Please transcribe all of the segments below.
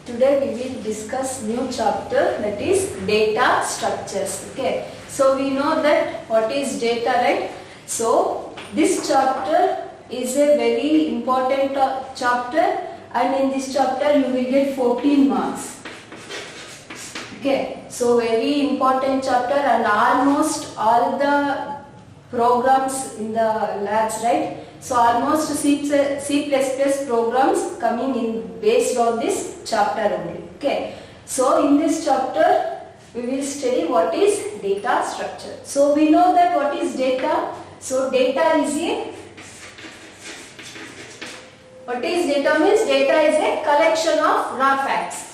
Today we will discuss new chapter, that is data structures. Okay, so we know that what is data, right? So this chapter is a very important chapter, and in this chapter you will get 14 marks. Okay, so very important chapter, and almost all the programs in the labs, right? So almost C++ programs coming in based on this chapter only. Okay, so in this chapter we will study what is data structure. So we know that what is data. So data is what is data means? Data is a collection of raw facts.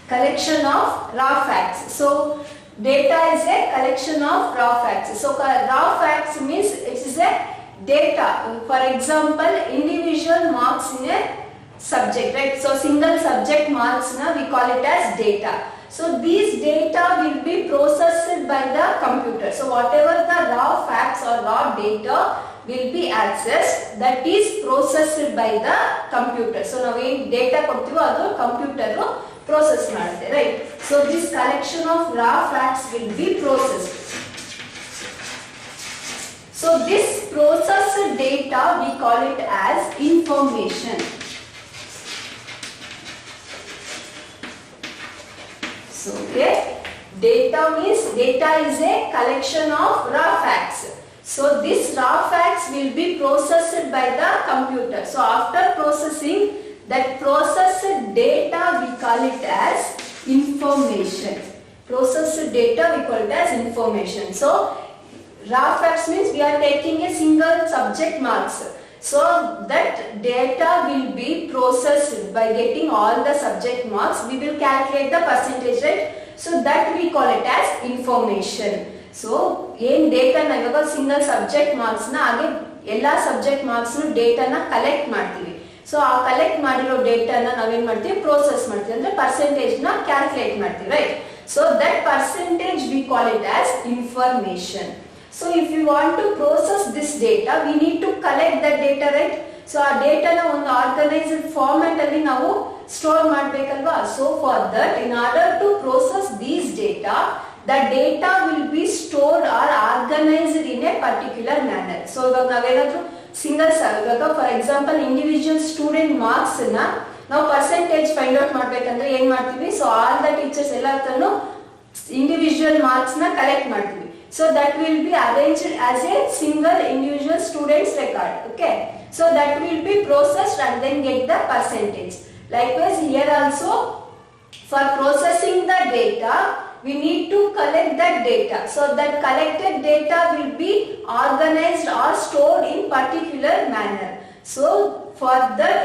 Collection of raw facts. So data is a collection of raw facts. So raw facts means it is a data. For example, individual marks in a subject, right? So single subject marks we call it as data. So these data will be processed by the computer. So whatever the raw facts or raw data will be accessed, that is processed by the computer. So now in data ಕೊಡ್ತೀವೋ ಅದು computer process ಮಾಡುತ್ತೆ, right? So this collection of raw facts will be processed. So this processed data we call it as information. So okay, data means data is a collection of raw facts. So this raw facts will be processed by the computer. So after processing, that processed data we call it as information. Processed data we call it as information. So raw facts means we are taking a single subject marks. So that data will be processed by getting all the subject marks. We will calculate the percentage, right? So that we call it as information. So in data na ivaga single subject marks na age ella subject marks nu data na collect ಮಾಡ್ತೀವಿ. So ಆ collect ಮಾಡಿರೋ data na ನಾವೇನ್ ಮಾಡ್ತೀವಿ, process ಮಾಡ್ತೀವಿ, ಅಂದ್ರೆ percentage na calculate ಮಾಡ್ತೀವಿ, right? So that percentage we call it as information. So if you want to process this data, we need to collect that data, right? So ಆ data na ಒಂದು organized format ಅಲ್ಲಿ ನಾವು store ಮಾಡಬೇಕಲ್ವಾ? So for that, in order to process these data, the data will be stored or organized in a particular manner. So ಇವಾಗ ನಾವೇನಾದ್ರೂ single ಇವಾಗ for example individual student marks ನ ನಾವು percentage find out ಮಾಡಬೇಕಂದ್ರೆ ಏನ್ ಮಾಡ್ತೀವಿ? So all the teachers ಎಲ್ಲಾತನು individual marks ನ collect ಮಾಡ್ತೀವಿ. So that will be arranged as a single individual student's record. Okay, so that will be processed and then get the percentage. Likewise here also, for processing the data we need to collect that data. So that collected data will be organized or stored in particular manner. So for that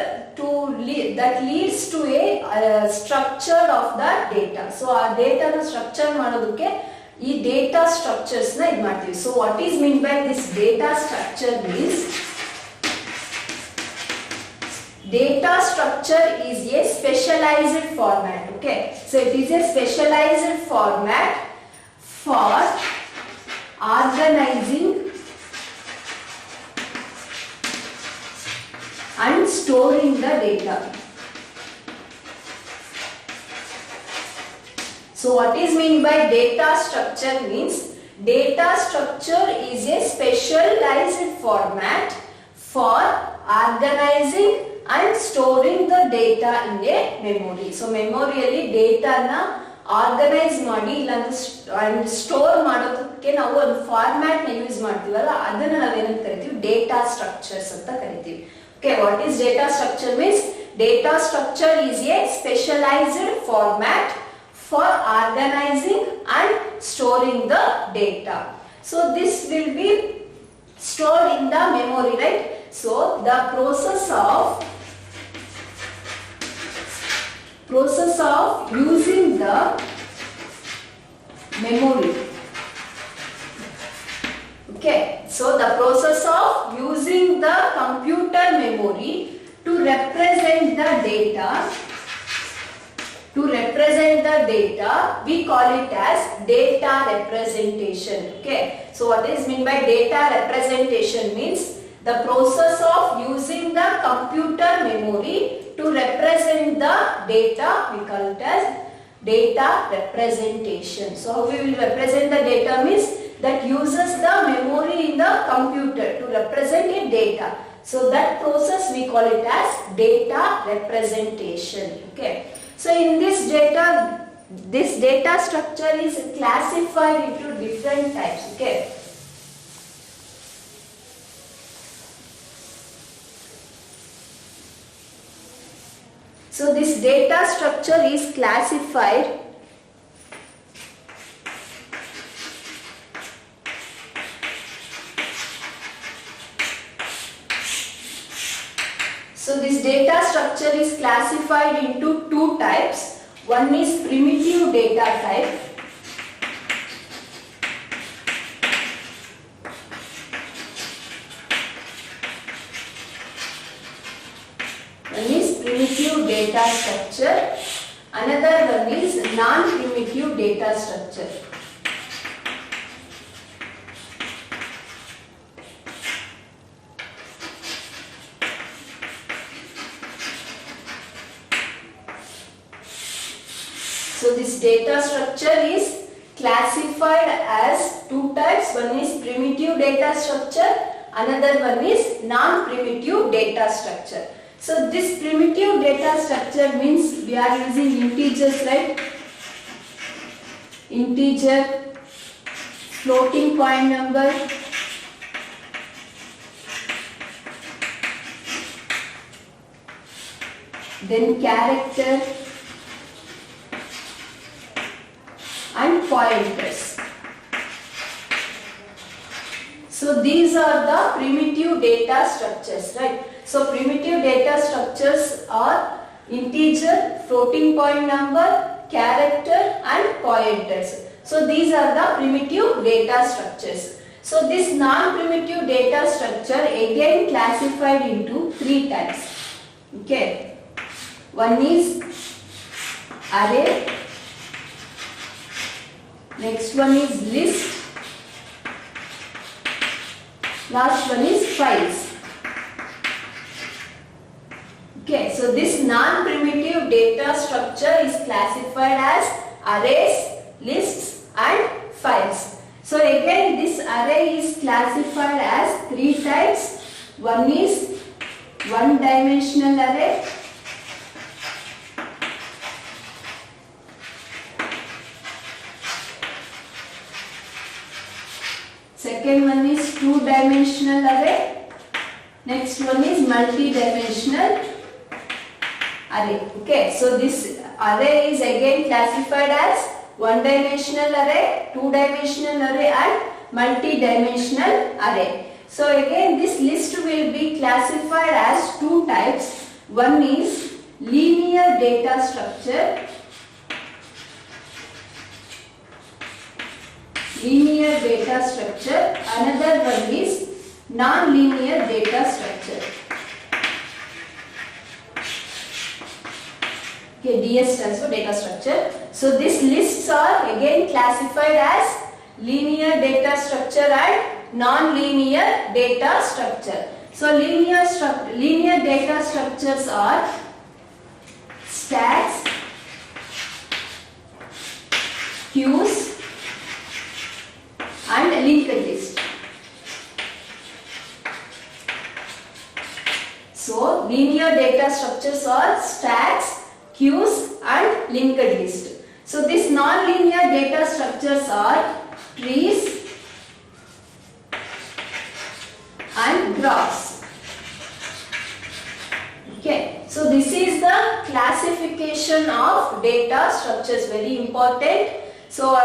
that leads to a structure of the data. So our data na structure ಮಾಡೋದಕ್ಕೆ ಈ data structures ನ ಇದು ಮಾಡ್ತೀವಿ. So what is meant by this data structure means, data structure is a specialized format. Okay, so it is a specialized format for organizing and storing the data. So what is meant by data structure means, data structure is a specialized format for organizing and storing the data in a memory. So memory alli data na organize ಮಾಡಿ ಇಲ್ಲ ಅಂದ್ರೆ store ಮಾಡೋದಕ್ಕೆ ನಾವು ಒಂದು format ನ use ಮಾಡ್ತೀವಲ್ಲ, ಅದನ್ನ ನಾವೇನಂತ ಕರಿತೀವಿ? ಡೇಟಾ ಸ್ಟ್ರಕ್ಚರ್ಸ್ ಅಂತ ಕರಿತೀವಿ. Okay, what is data structure means? Data structure is a specialized format for organizing and storing the data. So this will be stored in the memory, right? So the process of using the memory. Okay, so the process of using the computer memory to represent the data to represent the data, we call it as data representation. Okay. So what is meant by data representation means the process of using the computer memory to represent the data, we call it as data representation. So how we will represent the data means that uses the memory in the computer to represent a data. So that process we call it as data representation. Okay. So in this data structure is classified into different types. Okay. So this data structure is classified into two types. One is primitive data type. One is primitive data structure. Another one is non-primitive data structure. So this data structure is classified as two types. One is primitive data structure, another one is non-primitive data structure. So this primitive data structure means we are using integers, right? Integer, floating point number, then character and pointers. So these are the primitive data structures, right? So primitive data structures are integer, floating point number, character and pointers. So these are the primitive data structures. So this non-primitive data structure again classified into three types. Okay. One is array. Next one is list. Last one is files. Okay, so this non-primitive data structure is classified as arrays, lists and files. So again this array is classified as three types. One is one-dimensional array. Second one is two-dimensional array. Next one is multi-dimensional array. Okay, so this array is again classified as one-dimensional array, two-dimensional array and multi-dimensional array. So again this list will be classified as two types. One is linear data structure. Linear data structure. Another one is non-linear data structure. Okay, DS stands for data structure. So these lists are again classified as linear data structure and non-linear data structure. So linear data structures are stacks, queues and linked list. So linear data structures are stacks, queues and linked list. So these non-linear data structures are trees and graphs. Okay, so this is the classification of data structures, very important. So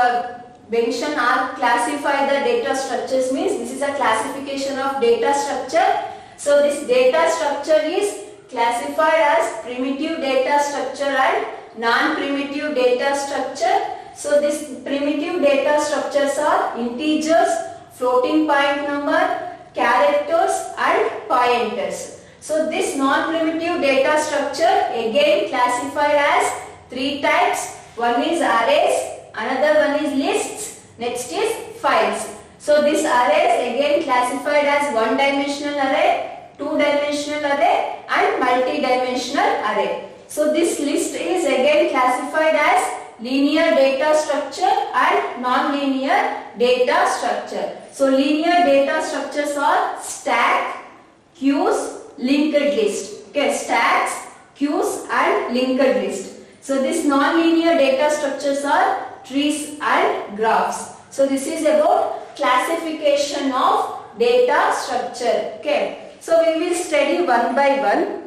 mention or classify the data structures means this is a classification of data structure. So this data structure is classified as primitive data structure and non-primitive data structure. So this primitive data structures are integers, floating point number, characters and pointers. So this non-primitive data structure again classified as three types. One is arrays, another one is lists, next is files. So this array is again classified as one-dimensional array, two-dimensional array and multi-dimensional array. So this list is again classified as linear data structure and non-linear data structure. So linear data structures are stack, queues, linked list. Okay, stacks, queues and linked list. So this non-linear data structures are trees and graphs. So this is about classification of data structure. Okay, so we will study one by one.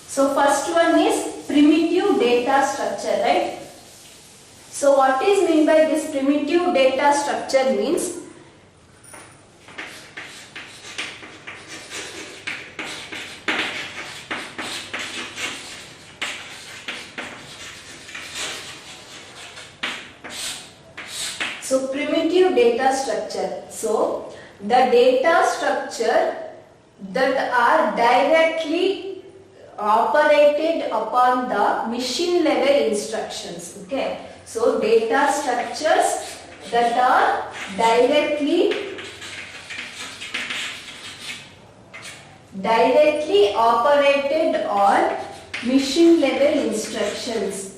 So first one is primitive data structure, right? So what is meant by this primitive data structure means primitive data structure. So the data structure that are directly operated upon the machine level instructions. Okay, so data structures that are directly operated on machine level instructions.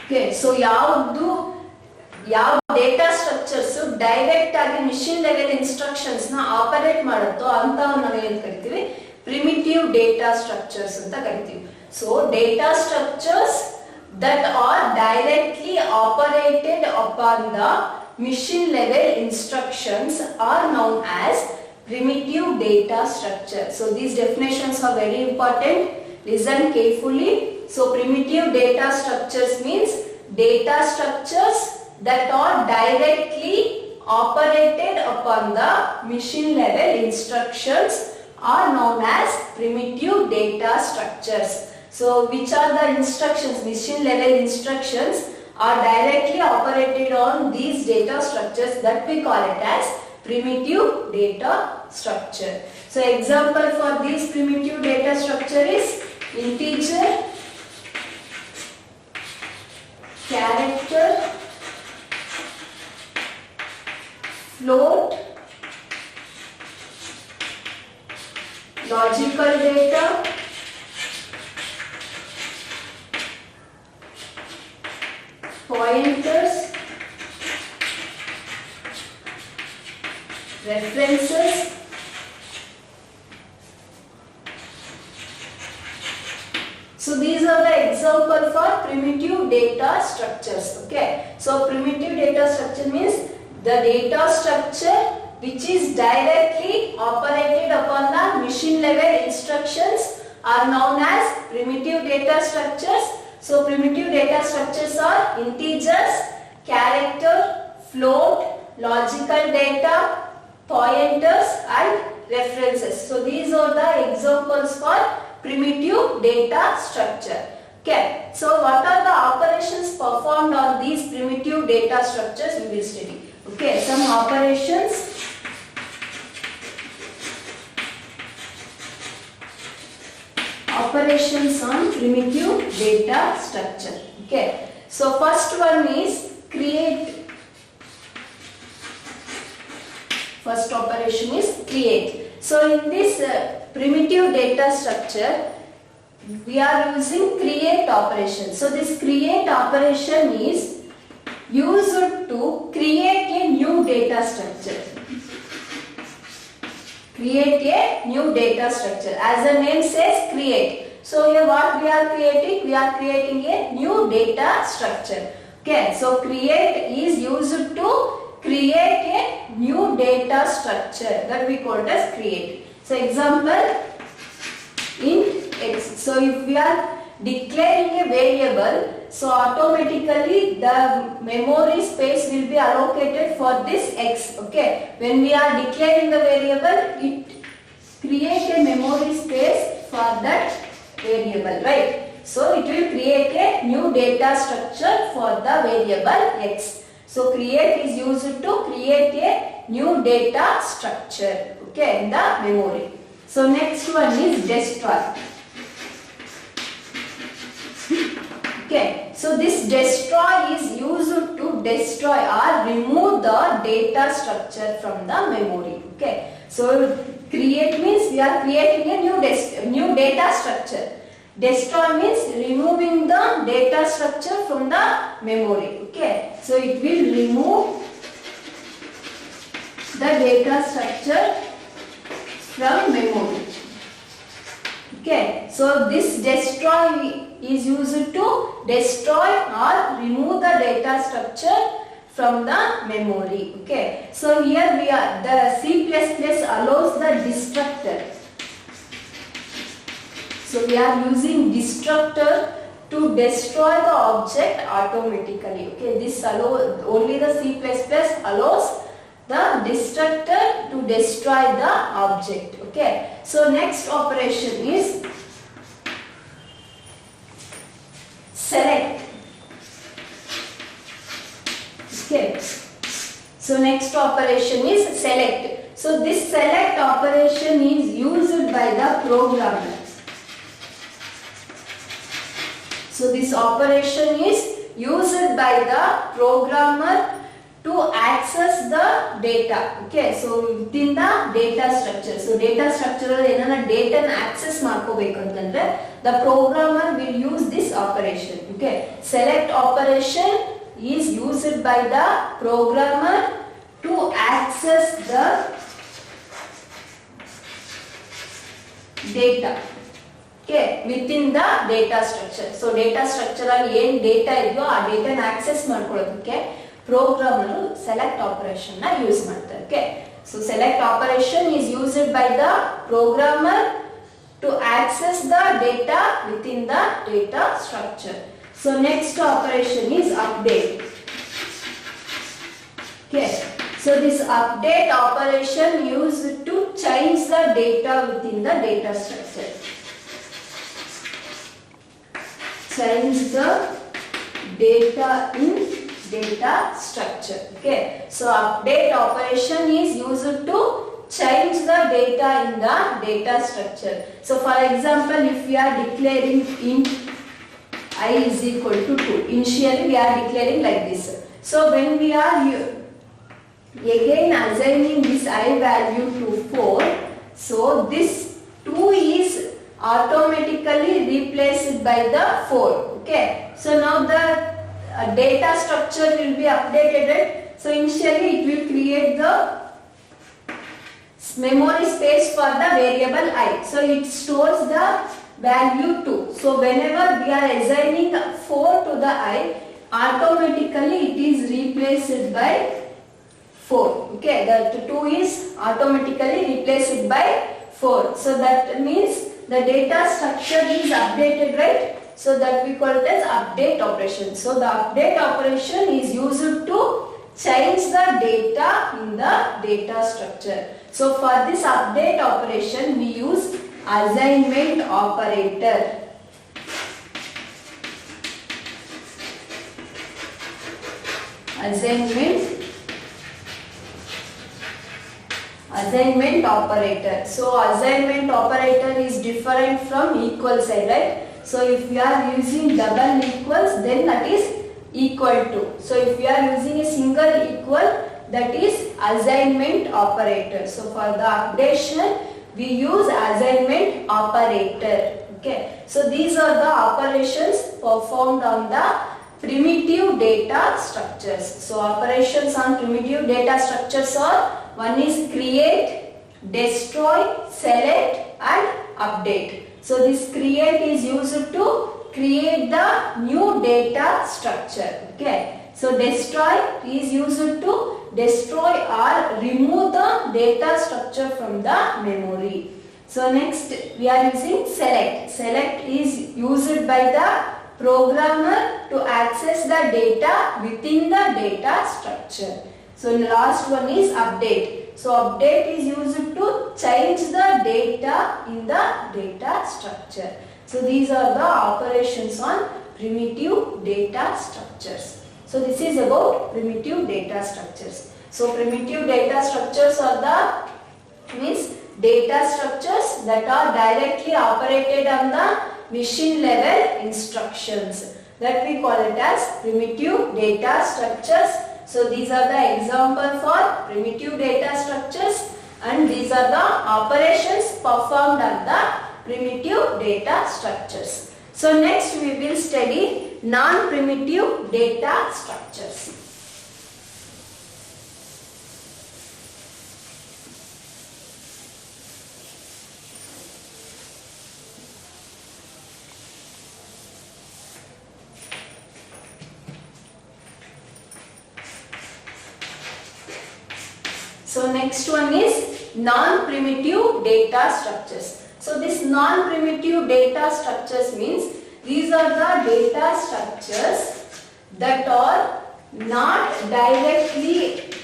Okay, so ಯಾವ data structures direct ಆಗಿ machine level instructions ನ operate ಮಾಡುತ್ತೋ ಅಂತವನ್ನ ನಾವು ಏನು ಕರಿತೀವಿ, primitive data structures ಅಂತ ಕರಿತೀವಿ. So data structures that are directly operated upon the machine level instructions are known as primitive data structure. So these definitions are very important. Listen carefully. So primitive data structures means data structures that are directly operated upon the machine level instructions are known as primitive data structures. So which are the instructions? Machine level instructions are directly operated on these data structures that we call it as primitive data structure. So example for this primitive data structure is integer, character, float, logical data, pointers, references, so these are the example for primitive data structures. Okay, so primitive data structure means the data structure which is directly operated upon the machine level instructions are known as primitive data structures. So primitive data structures are integers, character, float, logical data, pointers and references. So these are the examples for primitive data structure. Okay, so what are the operations performed on these primitive data structures we will study. Okay, some operations. Operations on primitive data structure. Okay, so first one is create. First operation is create. So in this primitive data structure we are using create operation. So this create operation is used to create a new data structure. Create a new data structure. As the name says, create. So here what we are creating? We are creating a new data structure. Okay, so create is used to create a new data structure that we call it as create. So example, int x. So if we are declaring a variable, so automatically the memory space will be allocated for this x. Okay, when we are declaring the variable, it creates a memory space for that variable, right? So it will create a new data structure for the variable x. So create is used to create a new data structure, okay, in the memory. So next one is destroy. Okay, so this destroy is used to destroy or remove the data structure from the memory. Okay, so create means we are creating a new data structure. Destroy means removing the data structure from the memory. Okay, so it will remove the data structure from memory. Okay, so this destroy is used to destroy or remove the data structure from the memory. Okay, so here we are, the C++ allows the destructor. So we are using destructor to destroy the object automatically. Okay, this only the C++ allows the destructor to destroy the object. Okay, so next operation is select. Okay, so next operation is select. So this select operation is used by the programmer. So this operation is used by the programmer to access the data. Okay, so within the data structure. So data structure data access the programmer will use this operation. Okay, select operation is used by the programmer to access the data. Okay, within the data structure. So data structure alli data idyo aa data na access ಮಾಡ್ಕೊಳ್ಳೋದಕ್ಕೆ programmer select operation na use ಮಾಡ್ತಾರೆ. Okay, so select operation is used by the programmer to access the data within the data structure. So next operation is update. Okay, so this update operation used to change the data within the data structure. Change the data in data structure. Okay, so update operation is used to change the data in the data structure. So for example, if we are declaring int I is equal to 2, initially we are declaring like this. So when we are again assigning this I value to 4, so this 2 is automatically replaced by the 4. Okay, so now the data structure will be updated, right? So initially it will create the memory space for the variable I. So it stores the value 2. So whenever we are assigning 4 to the I, automatically it is replaced by 4. Okay, that 2 is automatically replaced by 4. So that means the data structure is updated, right? So that we call it as update operation. So the update operation is used to change the data in the data structure. So for this update operation we use assignment operator. Assignment operator. So assignment operator is different from equal sign, right? So if we are using double equals, then that is equal to. So if we are using a single equal, that is assignment operator. So for the updation we use assignment operator. Okay, so these are the operations performed on the primitive data structures. So operations on primitive data structures are, one is create, destroy, select and update. So this create is used to create the new data structure. Okay, so destroy is used to destroy or remove the data structure from the memory. So next we are using select. Select is used by the programmer to access the data within the data structure. So last one is update. So update is used to change the data in the data structure. So these are the operations on primitive data structures. So this is about primitive data structures. So primitive data structures are the data structures that are directly operated on the machine level instructions, that we call it as primitive data structures. So these are the example for primitive data structures, and these are the operations performed on the primitive data structures. So next we will study non-primitive data structures. So next one is non-primitive data structures. So this non-primitive data structures means these are the data structures that are not directly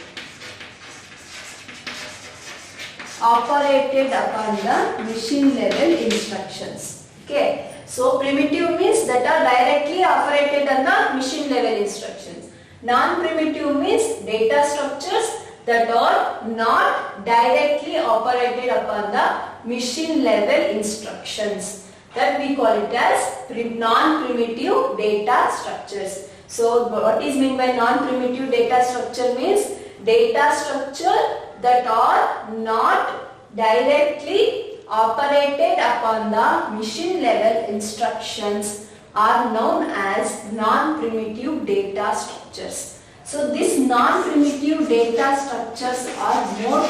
operated upon the machine level instructions. Okay. So primitive means that are directly operated on the machine level instructions. Non-primitive means data structures that are not directly operated upon the machine level instructions, that we call it as non-primitive data structures. So what is meant by non-primitive data structure means data structure that are not directly operated upon the machine level instructions are known as non-primitive data structures. So these non-primitive data structures are more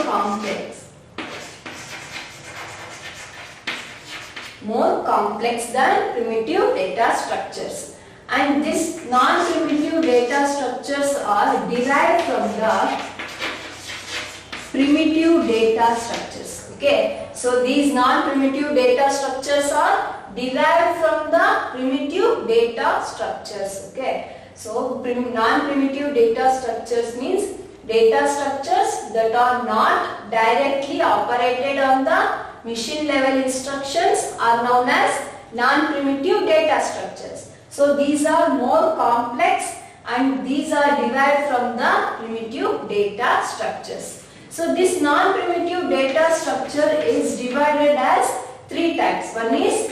complex than primitive data structures, and these non-primitive data structures are derived from the primitive data structures. Okay, so these non-primitive data structures are derived from the primitive data structures. Okay. So non-primitive data structures means data structures that are not directly operated on the machine level instructions are known as non-primitive data structures. So these are more complex and these are derived from the primitive data structures. So this non-primitive data structure is divided as three types. One is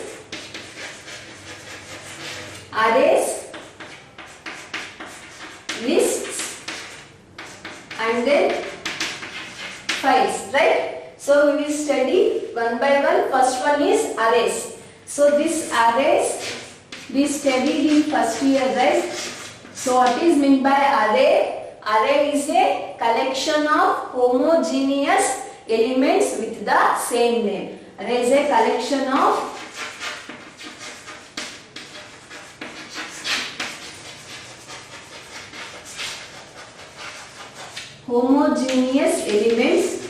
arrays, lists, and then files, right? So we will study one by one. First one is arrays. So this arrays we studied in first year, right? So what is meant by array? Array is a collection of homogeneous elements with the same name. Array is a collection of homogeneous elements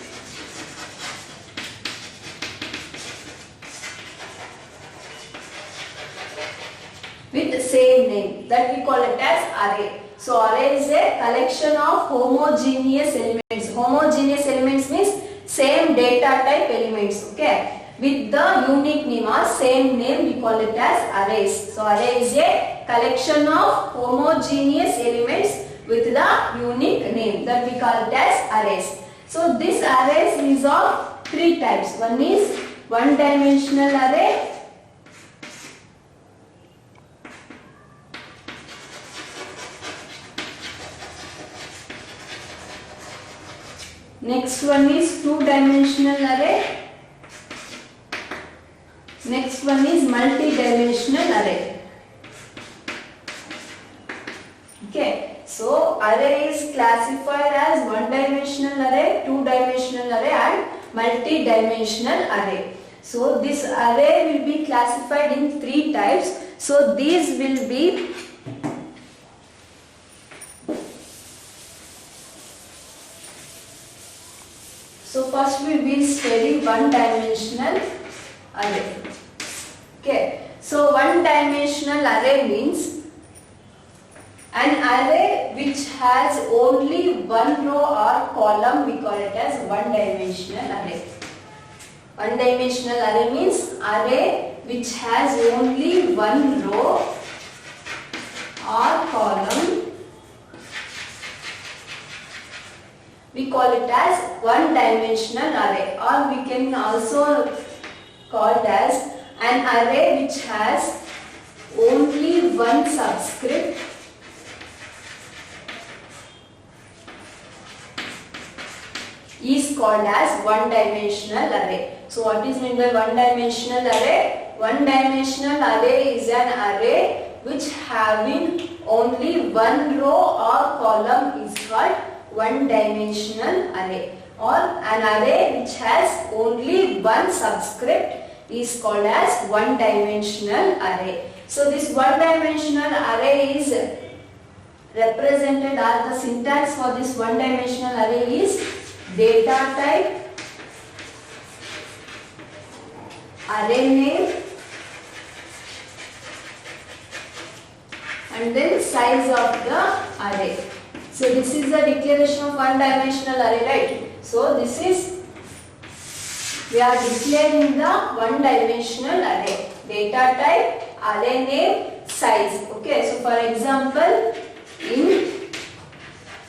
with the same name, that we call it as array. So array is a collection of homogeneous elements. Homogeneous elements means same data type elements, okay, with the unique name or same name, we call it as arrays. So array is a collection of homogeneous elements with the unique name, that we call it as arrays. So this arrays is of three types. One is one dimensional array, next one is two-dimensional array, next one is multi-dimensional array. Okay. So array is classified as one-dimensional array, two-dimensional array and multi-dimensional array. So this array will be classified in three types. So these will be first we will study one-dimensional array. Okay. So one-dimensional array means an array which has only one row or column, we call it as one-dimensional array. One-dimensional array means array which has only one row or column, we call it as one-dimensional array, or we can also call it as an array which has only one subscript is called as one-dimensional array. So what is meant by one-dimensional array? One-dimensional array is an array which having only one row or column is called one-dimensional array, or an array which has only one subscript is called as one-dimensional array. So this one-dimensional array is represented, or the syntax for this one-dimensional array is data type, array name, and then size of the array. So this is the declaration of one-dimensional array, right? So this is, we are declaring the one-dimensional array. Data type, array name, size. Okay, so for example, in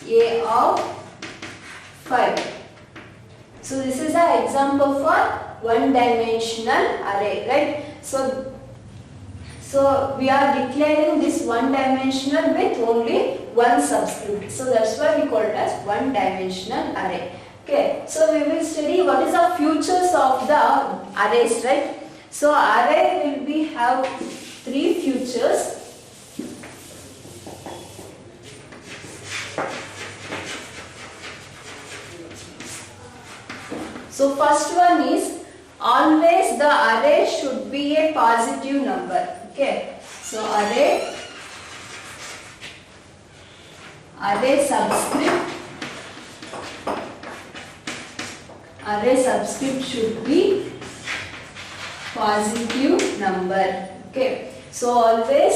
A of 5. So this is an example for one-dimensional array, right? So we are declaring this one-dimensional with only one subscript. So that's why we call it as one-dimensional array. Okay, so we will study what is the features of the arrays, right? So array will be have three features. So first one is, always the array should be a positive number. Okay, so array subscript should be positive number. Okay, so always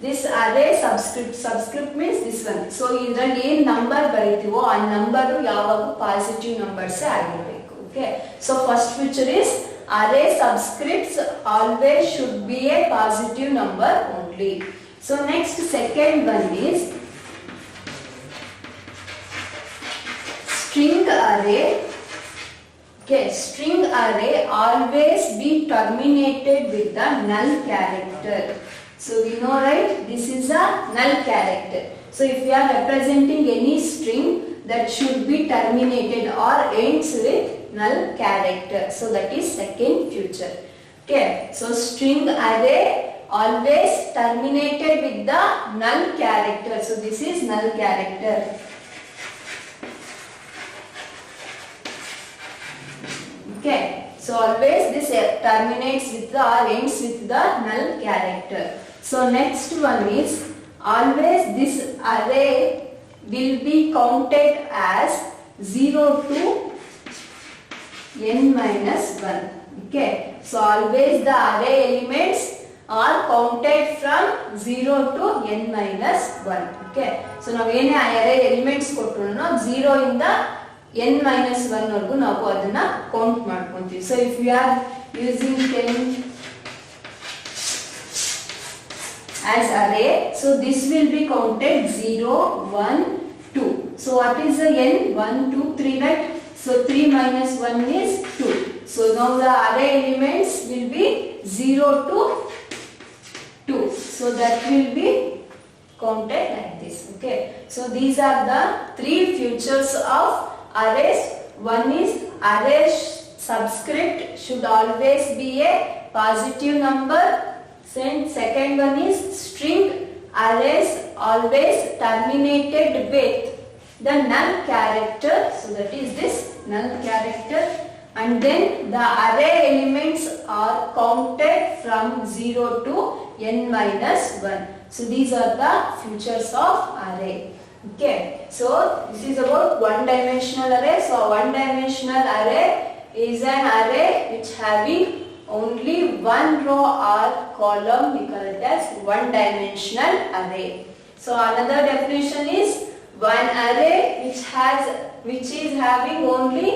this array subscript means this one. So ಇದರಲ್ಲಿ ಏನು number ಬರೀತೀವೋ ಆ number ಯಾವಾಗ positive numbers ಆಗಿರಬೇಕು. Okay, so first feature is array subscripts always should be a positive number only. So next, second one is string array. Okay, string array always be terminated with the null character. So we know, right, this is a null character. So if we are representing any string, that should be terminated or ends with null character. So that is second feature. Okay, so string array always terminated with the null character. So this is null character. Okay, so always this terminates with the or ends with the null character. So next one is, always this array will be counted as 0 to n minus 1. Okay, so always the array elements are counted from 0 to n minus 1. Okay, so now ಏನೇ array elements ಕೊಟ್ಟರು 0 ಇಂದ n minus 1 ವರೆಗೂ ನಾವು ಅದನ್ನ count ಮಾಡ್ಕೊಂತೀವಿ. So if we are using 10 as array, so this will be counted 0, 1, 2. So what is the n? 1, 2, 3, right? So 3 minus 1 is 2. So now the array elements will be 0 to 2. So that will be counted like this. Okay. So these are the three features of arrays. One is array subscript should always be a positive number. Second one is string arrays always terminated with the null character. So that is this null character. And then the array elements are counted from 0 to n minus 1. So these are the features of array. Okay, so this is about one-dimensional array. So one-dimensional array is an array which having only one row or column. We call it as one-dimensional array. So another definition is one array which is having only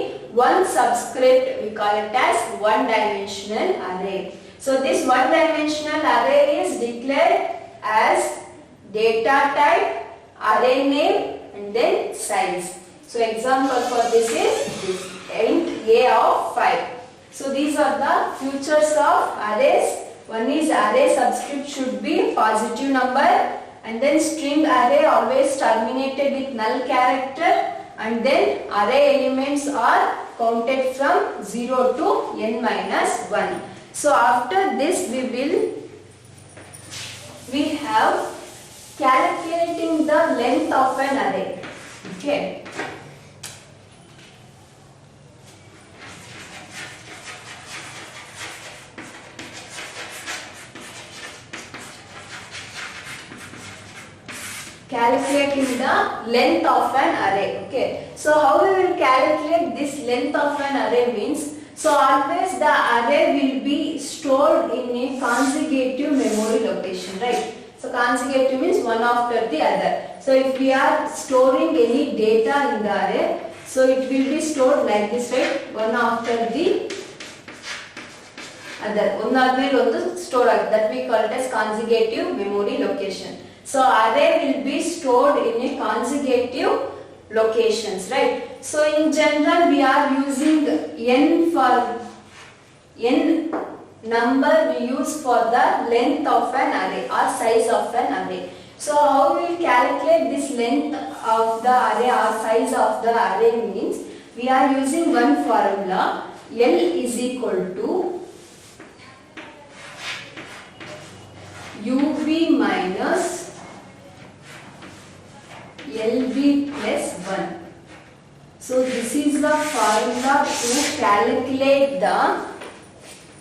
one subscript. We call it as one-dimensional array. So this one dimensional array is declared as data type, array name and then size. So example for this is this int a of 5. So these are the features of arrays. One is array subscript should be positive number, and then string array always terminated with null character, and then array elements are counted from 0 to n minus 1. So after this we have calculating the length of an array. Okay. Calculating the length of an array. Okay. So how we will calculate this length of an array means, so always the array will be stored in a consecutive memory location, right? So consecutive means one after the other. So if we are storing any data in the array, so it will be stored like this, right? One after the other. One after store, that we call it as consecutive memory location. So array will be stored in a consecutive locations, right? So in general we are using n for n number we use for the length of an array or size of an array. So how we will calculate this length of the array or size of the array means, we are using one formula, L is equal to UB minus LB plus 1. So this is the formula to calculate the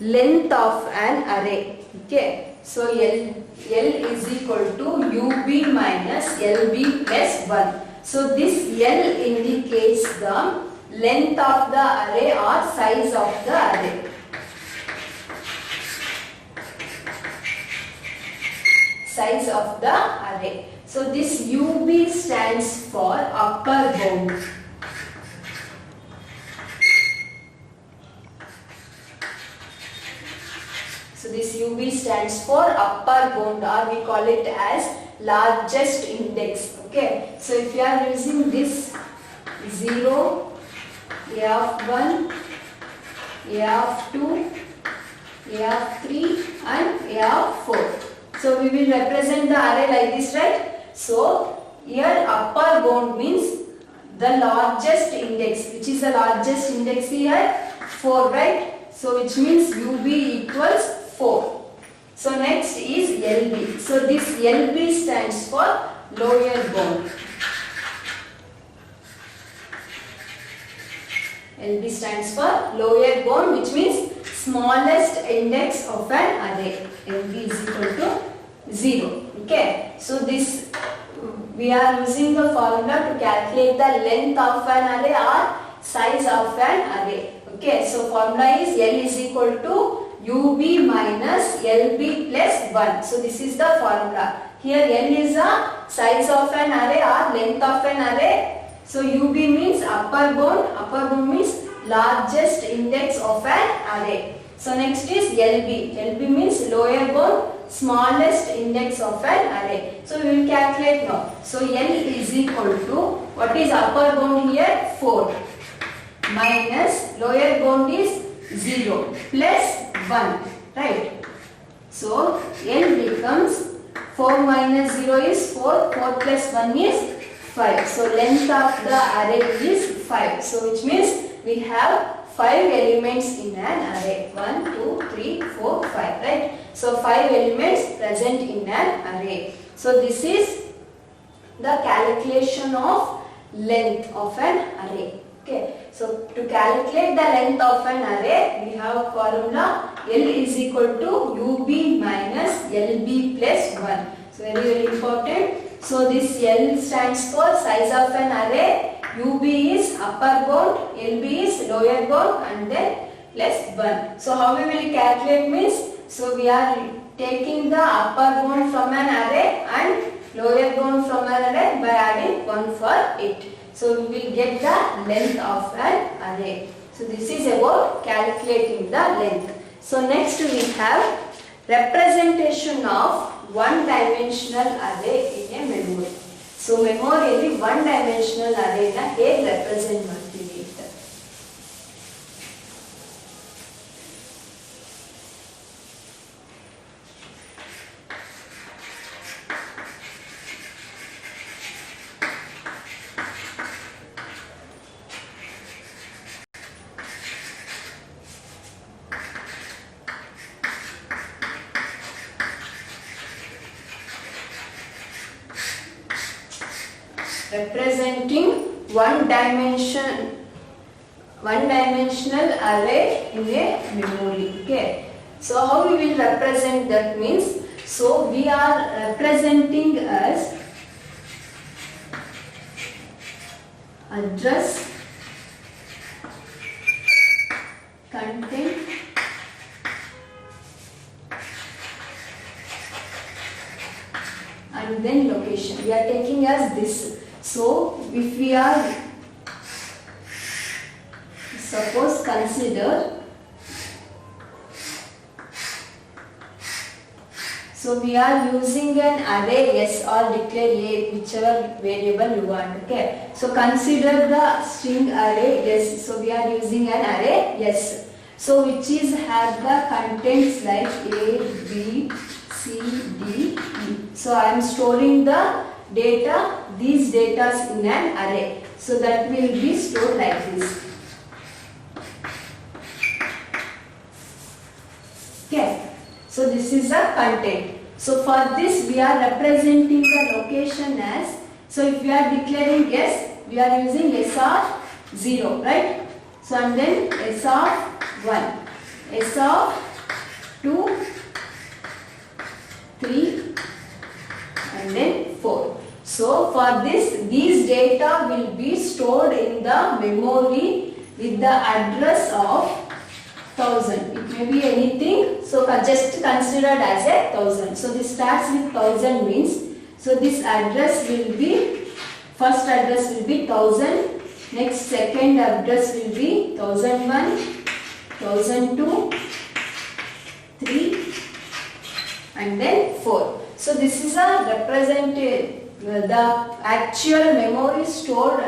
length of an array. Okay. So L is equal to UB minus LB plus 1. So this L indicates the length of the array or size of the array. Size of the array. So this UB stands for upper bound. So this UB stands for upper bound, or we call it as largest index. Okay. So if you are using this 0, A of 1, A of 2, A of 3 and A of 4. So we will represent the array like this, right? So here upper bound means the largest index. Which is the largest index here? 4, right? So which means UB equals 4. So next is LB. So this LB stands for lower bound. LB stands for lower bound, which means smallest index of an array. LB is equal to 0. Okay. So this we are using the formula to calculate the length of an array or size of an array. Okay. So formula is L is equal to UB minus LB plus 1. So this is the formula. Here L is the size of an array or length of an array. So UB means upper bound. Upper bound means largest index of an array. So next is LB. LB means lower bound, smallest index of an array. So we will calculate now. So L is equal to, what is upper bound here? 4 minus lower bound is 0 plus 1, right? So L becomes 4 minus 0 is 4, 4 plus 1 is 5. So length of the array is 5. So which means we have 5 elements in an array. 1, 2, 3, 4, 5, right? So 5 elements present in an array. So this is the calculation of length of an array. Okay. So to calculate the length of an array, we have a formula L is equal to UB minus LB plus 1. So very important. So this L stands for size of an array. UB is upper bound, LB is lower bound and then plus 1. So how we will calculate means, so we are taking the upper bound from an array and lower bound from an array by adding 1 for it. So we will get the length of an array. So this is about calculating the length. So next we have representation of one dimensional array in a memory. So memory one dimensional array na ಹೇಗೆ represent ಮಾಡ್ತೀವಿ ಅಂತ. Representing one dimensional array in a memory. Okay, so how we will represent that means, so we are representing as address, content, and then location. We are taking as this. So if we are, suppose consider, so we are using an array S or declare A, whichever variable you want. Okay, so consider the string array S. So we are using an array S, so which is have the contents like A, B, C, D, E. So I am storing the data, these data in an array. So that will be stored like this. Okay, so this is the content. So for this we are representing the location as, so if we are declaring S, we are using S of 0, right? So and then S of 1, S of 2, 3 and then 4. So for this, these data will be stored in the memory with the address of 1000. It may be anything, so just considered as a 1000. So this starts with 1000 means, so this address will be, first address will be 1000, next second address will be 1001, 1002, 3 and then 4. So this is a representative, the actual memory stored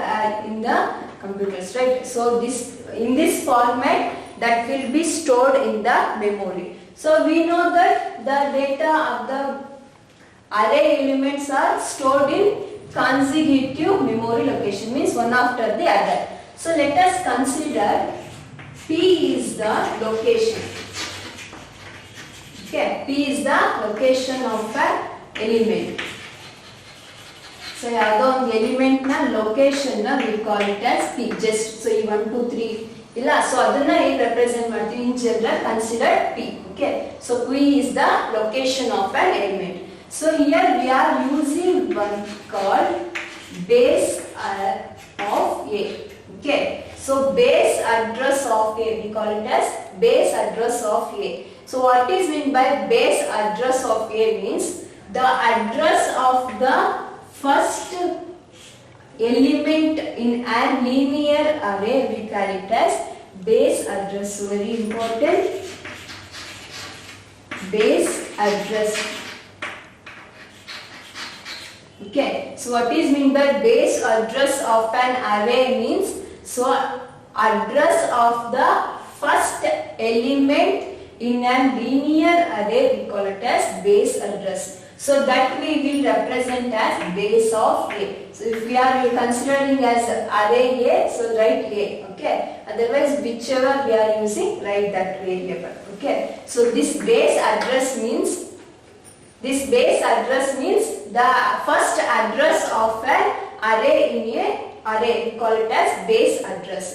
in the computers, right? So this, in this format, that will be stored in the memory. So we know that the data of the array elements are stored in consecutive memory location, means one after the other. So let us consider P is the location. Okay, P is the location of an element. So ಯಾವುದೋ ಒಂದು element ನ location ನ we call it as P. Just so 1 2 3 ಇಲ್ಲ, so ಅದನ್ನ ಹೇಗೆ represent ಮಾಡ್ತೀವಿ, in general consider P. Okay, so P is the location of an element. So here we are using one called base of A. Okay, so base address of A, we call it as base address of A. So what is meant by base address of A means the address of the first element in a linear array, we call it as base address. So very important, base address. Okay, so what is meant by base address of an array means, so address of the first element in a linear array, we call it as base address. So that we will represent as base of A. So if we are considering as array A, so write A. Okay, otherwise whichever we are using, write that variable. Okay, so this base address means, the first address of an array in a array, we call it as base address.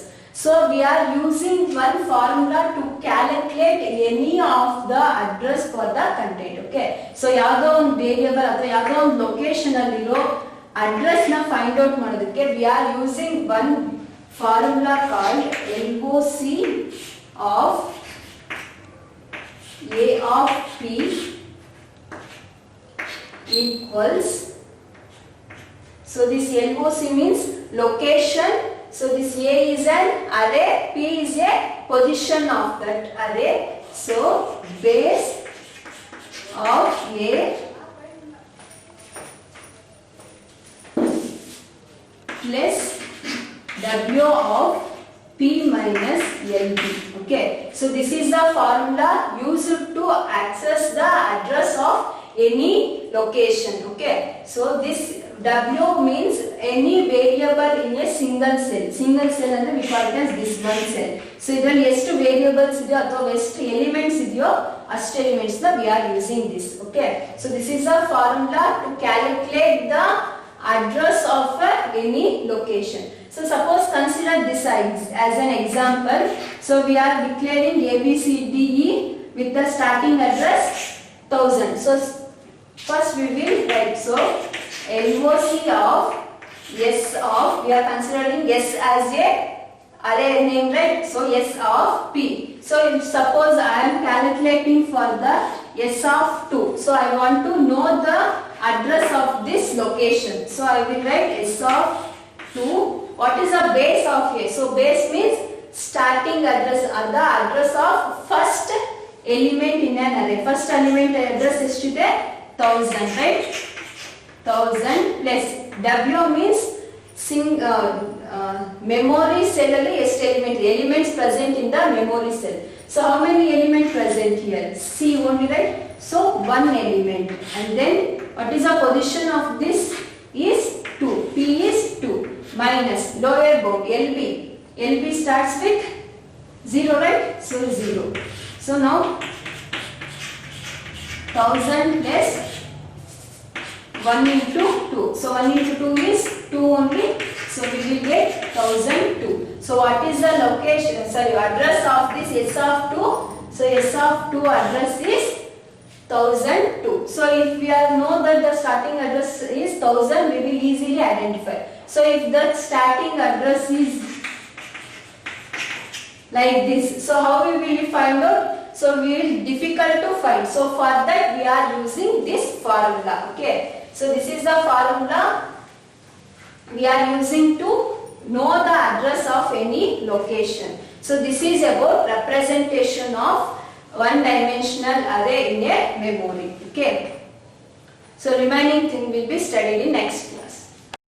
So we are using one formula to calculate any of the address for the content. Okay, so ಯಾವುದೋ ಒಂದು variable ಅಥವಾ ಯಾವುದೋ ಒಂದು location ಅಲ್ಲಿರೋ address ನ find out ಮಾಡೋದಕ್ಕೆ we are using one formula called LOC of A of P equals, so this LOC means location So this A is an array, P is a position of that array. So base of A plus W of P minus LP. Okay, so this is the formula used to access the address of any location. Okay, so this W means any variable in a single cell. Single cell and we call it as this one cell. So ಇದರಲ್ಲಿ ಎಷ್ಟು variables ಇದೆಯೋ ಅಥವಾ ಎಷ್ಟು elements ಇದೆಯೋ ಅಷ್ಟು elements ನ we are using this. Okay, so this is a formula to calculate the address of any location. So suppose consider this as an example. So we are declaring ABCDE with the starting address 1000. So first we will write, so LOC of S of, we are considering S as a array name, right? So S of P. So if suppose I am calculating for the S of 2. So I want to know the address of this location. So I will write S of 2. What is the base of A? So base means starting address or the address of first element in an array. First element address is to the 1000, right? 1000 plus W means memory cell alli ಎಷ್ಟು elements present in the memory cell. So how many elements present here? C only, right? So one element. And then what is the position of this? Is 2. P is 2 minus lower bound LB. LB starts with 0, right? So 0. So now 1000 plus 1 into 2. So 1 into 2 is 2 only. So we will get 1002. So what is the location? Sorry, address of this S of 2? So S of 2 address is 1002. So if we know that the starting address is 1000, we will easily identify. So if the starting address is like this, so how we will find out? So we will difficult to find. So for that we are using this formula. Okay. So this is the formula we are using to know the address of any location. So this is about representation of one-dimensional array in a memory. Okay. So remaining thing will be studied in next class.